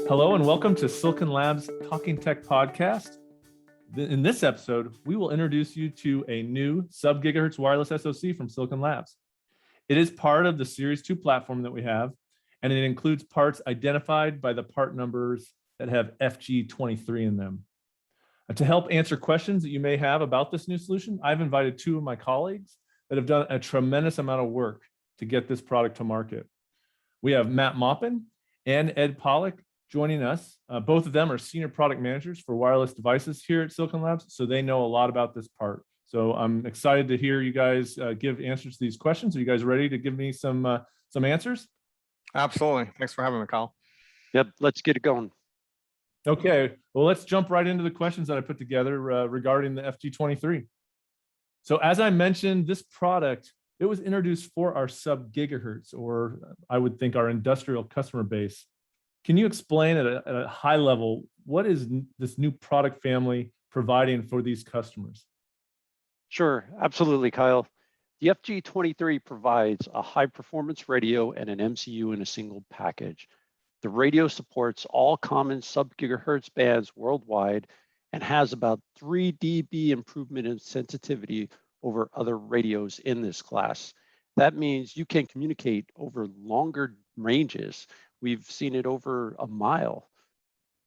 Hello and welcome to Silicon Labs Talking Tech podcast. In this episode, we will introduce you to a new sub-gigahertz wireless SoC from Silicon Labs. It is part of the Series 2 platform that we have, and it includes parts identified by the part numbers that have FG23 in them. To help answer questions that you may have about this new solution, I've invited two of my colleagues that have done a tremendous amount of work to get this product to market. We have Matt Maupin and Ed Pawlak joining us. Both of them are senior product managers for wireless devices here at Silicon Labs, so they know a lot about this part. So I'm excited to hear you guys give answers to these questions. Are you guys ready to give me some answers? Absolutely. Thanks for having me, Kyle. Yep, let's get it going. Okay, well, let's jump right into the questions that I put together regarding the FG23. So as I mentioned, this product, it was introduced for our sub-gigahertz, or I would think our industrial customer base. Can you explain at a high level, what is this new product family providing for these customers? Sure, absolutely, Kyle. The FG23 provides a high-performance radio and an MCU in a single package. The radio supports all common sub-gigahertz bands worldwide and has about 3 dB improvement in sensitivity over other radios in this class. That means you can communicate over longer ranges. We've seen it over a mile.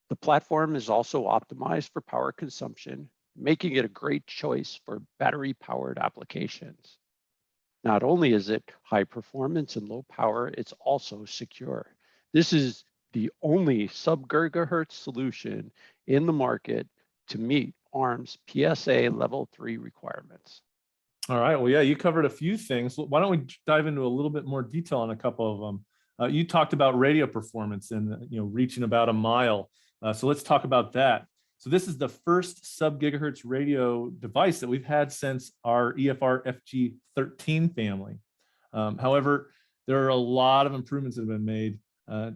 The platform is also optimized for power consumption, making it a great choice for battery-powered applications. Not only is it high performance and low power, it's also secure. This is the only sub-gigahertz solution in the market to meet ARM's PSA Level 3 requirements. All right, well, yeah, you covered a few things. Why don't we dive into a little bit more detail on a couple of them? You talked about radio performance and reaching about a mile. So let's talk about that. So this is the first sub-gigahertz radio device that we've had since our EFR FG13 family. However, there are a lot of improvements that have been made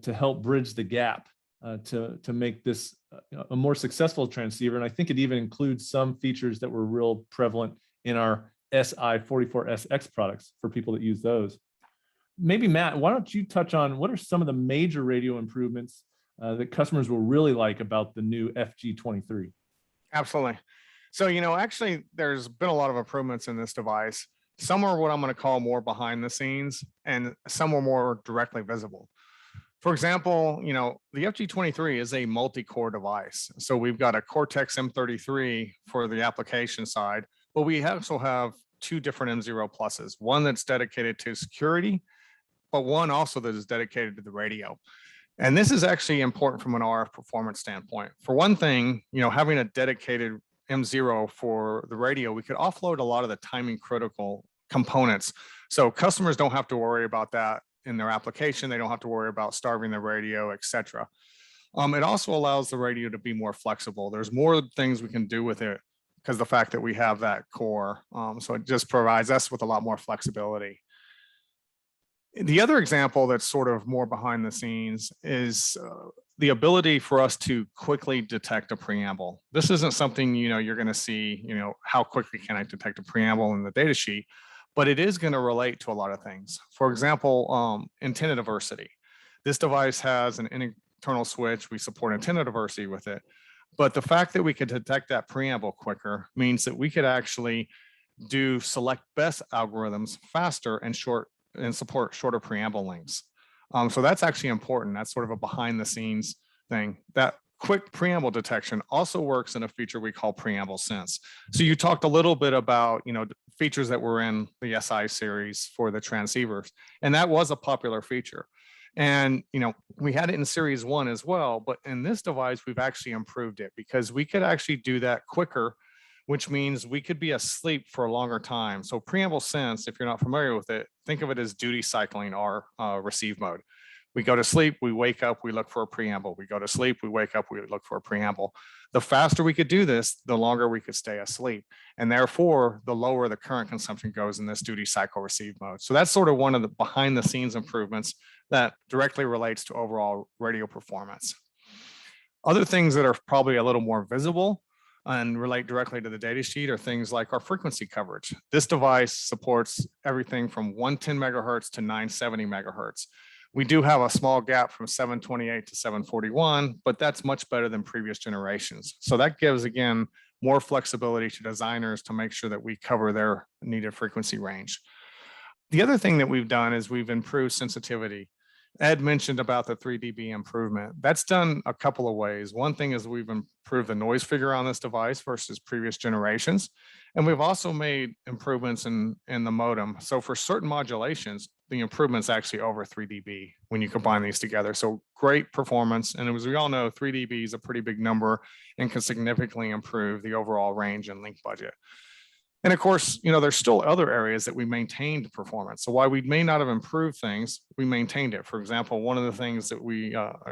to help bridge the gap to make this a more successful transceiver. And I think it even includes some features that were real prevalent in our SI44SX products for people that use those. Maybe Matt, why don't you touch on what are some of the major radio improvements that customers will really like about the new FG23? Absolutely. So, actually, there's been a lot of improvements in this device. Some are what I'm going to call more behind the scenes, and some are more directly visible. For example, the FG23 is a multi-core device. So we've got a Cortex M33 for the application side, but we also have two different M0 pluses, one that's dedicated to security, but one also that is dedicated to the radio. And this is actually important from an RF performance standpoint. For one thing, having a dedicated M0 for the radio, we could offload a lot of the timing critical components. So customers don't have to worry about that in their application. They don't have to worry about starving the radio, et cetera. It also allows the radio to be more flexible. There's more things we can do with it because of the fact that we have that core. So it just provides us with a lot more flexibility. The other example that's sort of more behind the scenes is the ability for us to quickly detect a preamble. This isn't something, you're going to see, how quickly can I detect a preamble in the data sheet, but it is going to relate to a lot of things. For example, antenna diversity. This device has an internal switch. We support antenna diversity with it. But the fact that we could detect that preamble quicker means that we could actually do select best algorithms faster and support shorter preamble lengths. So that's actually important. That's sort of a behind the scenes thing. That quick preamble detection also works in a feature we call preamble sense. So you talked a little bit about, features that were in the SI series for the transceivers, and that was a popular feature. And, we had it in series 1 as well, but in this device, we've actually improved it because we could actually do that quicker, which means we could be asleep for a longer time. So preamble sense, if you're not familiar with it, think of it as duty cycling our receive mode. We go to sleep, we wake up, we look for a preamble. We go to sleep, we wake up, we look for a preamble. The faster we could do this, the longer we could stay asleep. And therefore, the lower the current consumption goes in this duty cycle receive mode. So that's sort of one of the behind the scenes improvements that directly relates to overall radio performance. Other things that are probably a little more visible and relate directly to the data sheet are things like our frequency coverage. This device supports everything from 110 megahertz to 970 megahertz. We do have a small gap from 728 to 741, but that's much better than previous generations. So that gives, again, more flexibility to designers to make sure that we cover their needed frequency range. The other thing that we've done is we've improved sensitivity. Ed mentioned about the 3 dB improvement. That's done a couple of ways. One thing is we've improved the noise figure on this device versus previous generations. And we've also made improvements in the modem. So for certain modulations, the improvement's actually over 3 dB when you combine these together. So great performance. And as we all know, 3 dB is a pretty big number and can significantly improve the overall range and link budget. And of course, there's still other areas that we maintained performance. So while we may not have improved things, we maintained it. For example, one of the things that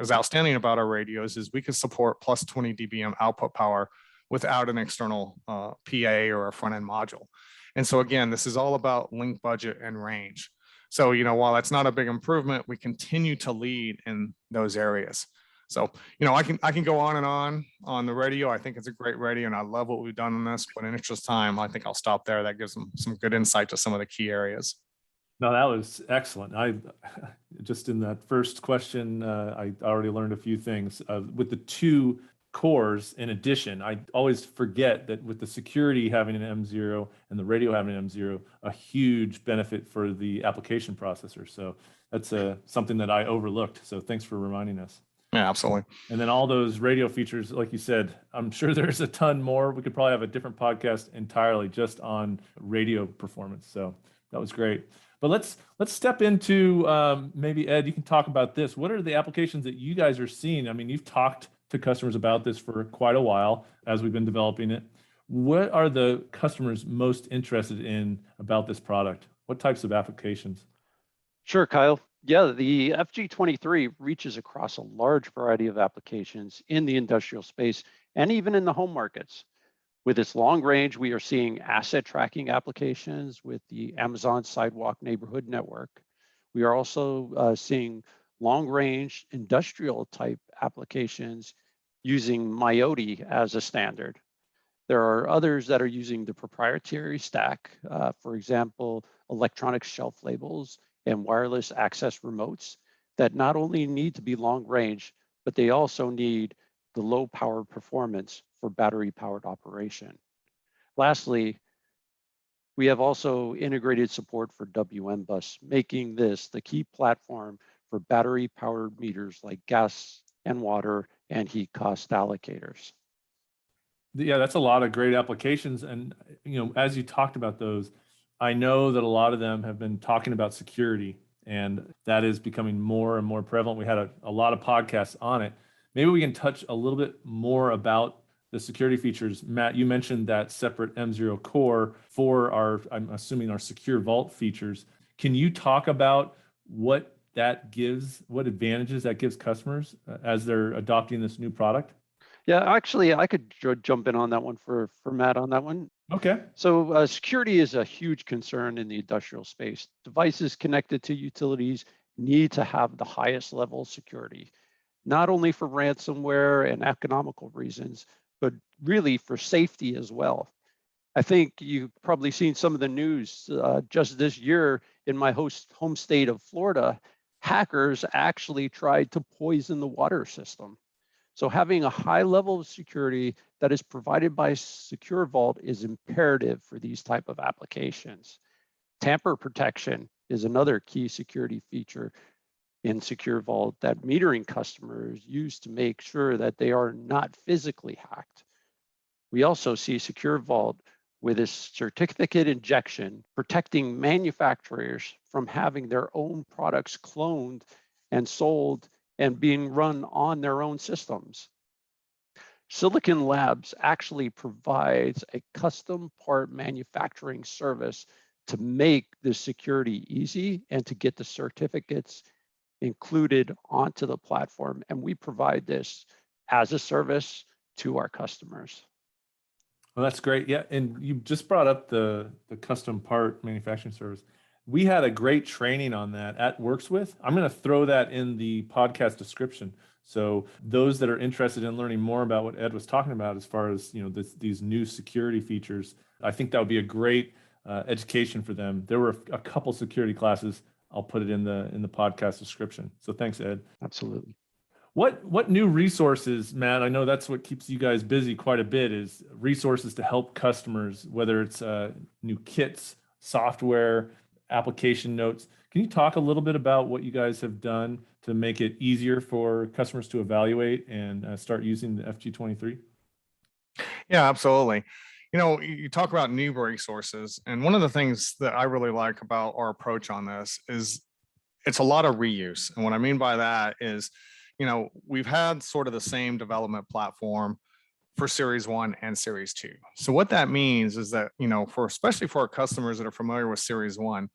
is outstanding about our radios is we can support plus 20 dBm output power without an external PA or a front end module. And so again, this is all about link budget and range. So, while that's not a big improvement, we continue to lead in those areas. So, I can go on the radio. I think it's a great radio and I love what we've done on this, but in interest of time, I think I'll stop there. That gives them some good insight to some of the key areas. No, that was excellent. I just in that first question, I already learned a few things with the 2 cores. In addition, I always forget that with the security having an M0 and the radio having an M0, a huge benefit for the application processor. So that's something that I overlooked. So thanks for reminding us. Yeah, absolutely. And then all those radio features, like you said, I'm sure there's a ton more. We could probably have a different podcast entirely just on radio performance. So that was great. But let's step into maybe Ed, you can talk about this. What are the applications that you guys are seeing? I mean, you've talked to customers about this for quite a while as we've been developing it. What are the customers most interested in about this product? What types of applications? Sure, Kyle. Yeah, the FG23 reaches across a large variety of applications in the industrial space and even in the home markets. With its long range, we are seeing asset tracking applications with the Amazon Sidewalk Neighborhood Network. We are also seeing long range industrial type applications using MIOTI as a standard. There are others that are using the proprietary stack, for example, electronic shelf labels and wireless access remotes that not only need to be long range, but they also need the low power performance for battery powered operation. Lastly, we have also integrated support for WM bus, making this the key platform for battery powered meters like gas and water and heat cost allocators. Yeah, that's a lot of great applications. And, as you talked about those, I know that a lot of them have been talking about security, and that is becoming more and more prevalent. We had a lot of podcasts on it. Maybe we can touch a little bit more about the security features. Matt, you mentioned that separate M0 core for I'm assuming our secure vault features. Can you talk about what that gives, what advantages that gives customers as they're adopting this new product? Yeah, actually, I could jump in on that one for Matt on that one. Okay. So security is a huge concern in the industrial space. Devices connected to utilities need to have the highest level of security, not only for ransomware and economical reasons, but really for safety as well. I think you've probably seen some of the news just this year in my home state of Florida. Hackers actually tried to poison the water system. So having a high level of security that is provided by Secure Vault is imperative for these type of applications. Tamper protection is another key security feature in Secure Vault that metering customers use to make sure that they are not physically hacked. We also see Secure Vault with its certificate injection protecting manufacturers from having their own products cloned and sold and being run on their own systems. Silicon Labs actually provides a custom part manufacturing service to make this security easy and to get the certificates included onto the platform. And we provide this as a service to our customers. Well, that's great. Yeah, and you just brought up the custom part manufacturing service. We had a great training on that at Works With. I'm going to throw that in the podcast description So those that are interested in learning more about what Ed was talking about, as far as these new security features, I think that would be a great education for them. There were a couple security classes. I'll put it in the podcast description. So thanks, Ed. Absolutely. What new resources, Matt? I know that's what keeps you guys busy quite a bit, is resources to help customers, whether it's new kits, software, application notes. Can you talk a little bit about what you guys have done to make it easier for customers to evaluate and start using the FG23? Yeah, absolutely. You talk about new resources, and one of the things that I really like about our approach on this is it's a lot of reuse. And what I mean by that is, we've had sort of the same development platform for Series 1 and Series 2. So what that means is that, especially for our customers that are familiar with Series 1,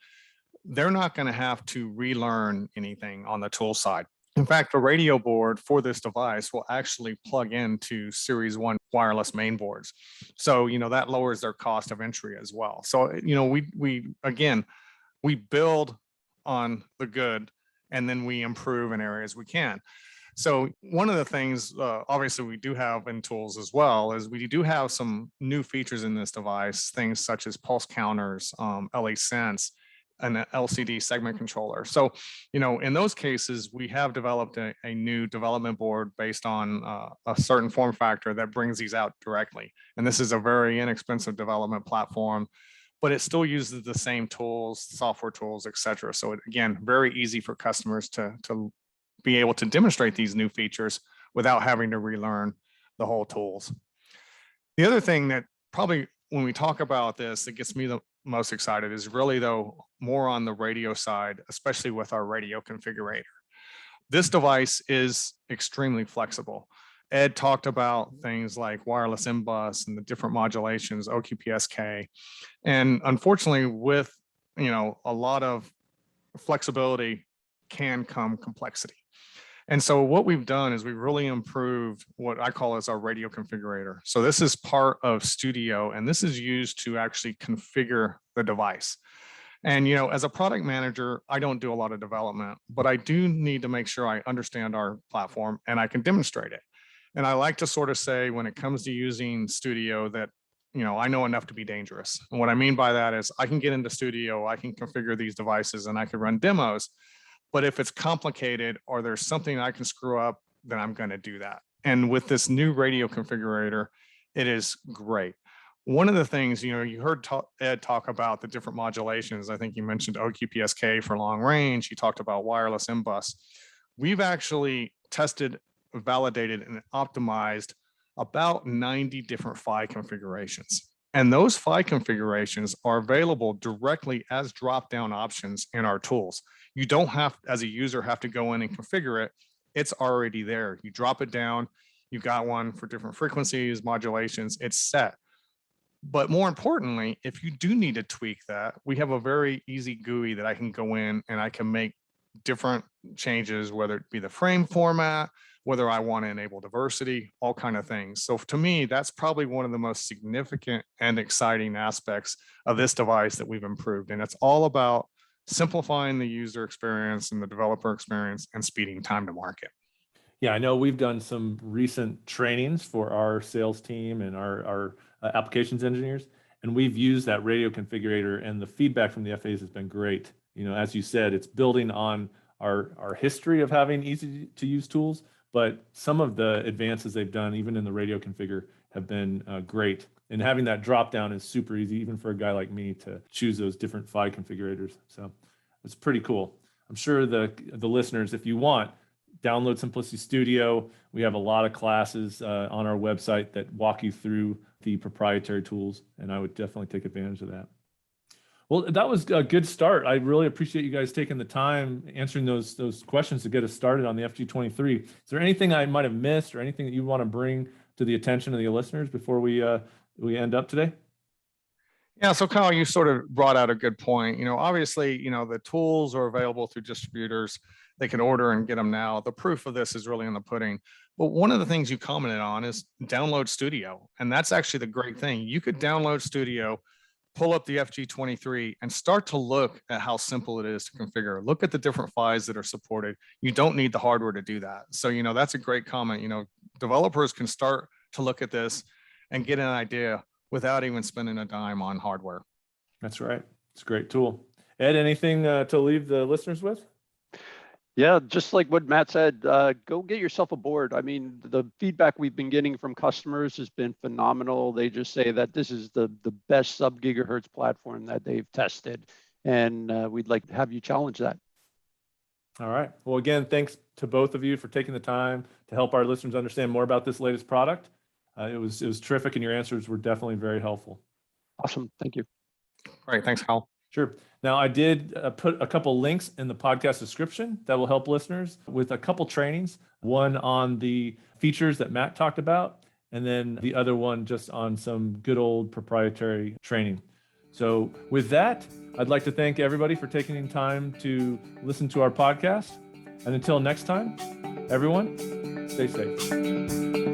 they're not going to have to relearn anything on the tool side. In fact, the radio board for this device will actually plug into Series 1 wireless main boards. So, that lowers their cost of entry as well. So, we build on the good, and then we improve in areas we can. So one of the things, obviously, we do have in tools as well, is we do have some new features in this device, things such as pulse counters, LA Sense, and an LCD segment controller. So, in those cases, we have developed a new development board based on a certain form factor that brings these out directly. And this is a very inexpensive development platform, but it still uses the same tools, software tools, et cetera. So again, very easy for customers to be able to demonstrate these new features without having to relearn the whole tools. The other thing that probably when we talk about this, that gets me the most excited is really, though, more on the radio side, especially with our radio configurator. This device is extremely flexible. Ed talked about things like wireless M-Bus and the different modulations, OQPSK. And unfortunately, with a lot of flexibility can come complexity. And so what we've done is we've really improved what I call as our radio configurator. So this is part of Studio, and this is used to actually configure the device. And, as a product manager, I don't do a lot of development, but I do need to make sure I understand our platform and I can demonstrate it. And I like to sort of say, when it comes to using Studio, that, I know enough to be dangerous. And what I mean by that is I can get into Studio, I can configure these devices, and I can run demos. But if it's complicated or there's something I can screw up, then I'm going to do that. And with this new radio configurator, it is great. One of the things, you heard Ed talk about the different modulations. I think you mentioned OQPSK for long range. He talked about wireless M-Bus. We've actually tested, validated, and optimized about 90 different PHY configurations. And those PHY configurations are available directly as drop-down options in our tools. You don't have, as a user, have to go in and configure it. It's already there. You drop it down. You've got one for different frequencies, modulations. It's set. But more importantly, if you do need to tweak that, we have a very easy GUI that I can go in and I can make different changes, whether it be the frame format, whether I want to enable diversity, all kind of things. So to me, that's probably one of the most significant and exciting aspects of this device that we've improved. And it's all about simplifying the user experience and the developer experience and speeding time to market. Yeah, I know we've done some recent trainings for our sales team and our applications engineers, and we've used that radio configurator, and the feedback from the FAs has been great. As you said, it's building on our history of having easy to use tools, but some of the advances they've done, even in the radio configure, have been great. And having that drop down is super easy, even for a guy like me, to choose those different PHY configurators. So it's pretty cool. I'm sure the listeners, if you want, download Simplicity Studio. We have a lot of classes on our website that walk you through the proprietary tools, and I would definitely take advantage of that. Well, that was a good start. I really appreciate you guys taking the time answering those questions to get us started on the FG23. Is there anything I might have missed or anything that you want to bring to the attention of the listeners before we end up today? Yeah, so Kyle, you sort of brought out a good point. Obviously, the tools are available through distributors. They can order and get them now. The proof of this is really in the pudding. But one of the things you commented on is download Studio. And that's actually the great thing. You could download Studio, pull up the FG23 and start to look at how simple it is to configure. Look at the different PHYs that are supported. You don't need the hardware to do that. So, that's a great comment. Developers can start to look at this and get an idea without even spending a dime on hardware. That's right. It's a great tool. Ed, anything to leave the listeners with? Yeah, just like what Matt said, go get yourself a board. I mean, the feedback we've been getting from customers has been phenomenal. They just say that this is the best sub-gigahertz platform that they've tested. And we'd like to have you challenge that. All right. Well, again, thanks to both of you for taking the time to help our listeners understand more about this latest product. It was terrific, and your answers were definitely very helpful. Awesome. Thank you. All right. Thanks, Kyle. Sure. Now, I did put a couple links in the podcast description that will help listeners with a couple trainings, one on the features that Matt talked about, and then the other one just on some good old proprietary training. So with that, I'd like to thank everybody for taking time to listen to our podcast. And until next time, everyone, stay safe.